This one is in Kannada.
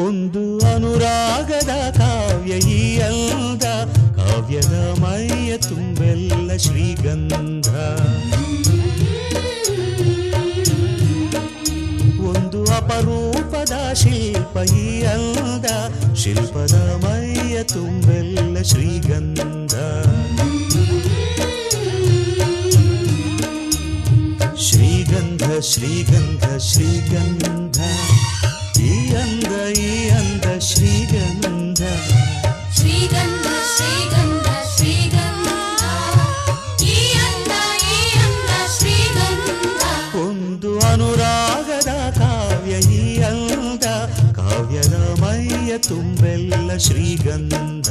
ಒಂದು ಅನುರಾಗದ ಕಾವ್ಯ ಈ ಅಂದ, ಕಾವ್ಯದ ಮೈಯ ತುಂಬೆಲ್ಲ ಶ್ರೀಗಂಧ. ಒಂದು ಅಪರೂಪದ ಶಿಲ್ಪ ಈ ಅಂದ, ಶಿಲ್ಪದ ಮೈಯ ತುಂಬೆಲ್ಲ ಶ್ರೀಗಂಧ. ಶ್ರೀಗಂಧ ಶ್ರೀಗಂಧ ಶ್ರೀಗಂಧ, ಈ ಅಂದ ಶ್ರೀಗಂಧ. ಶ್ರೀಗಂಧ ಶ್ರೀಗಂಧ ಶ್ರೀಗಂಧ, ಈ ಅಂದ ಶ್ರೀಗಂಧ. ಒಂದು ಅನುರಾಗದ ಕಾವ್ಯ ಈ ಅಂದ, ಕಾವ್ಯದ ಮೈಯ ತುಂಬೆಲ್ಲ ಶ್ರೀಗಂಧ.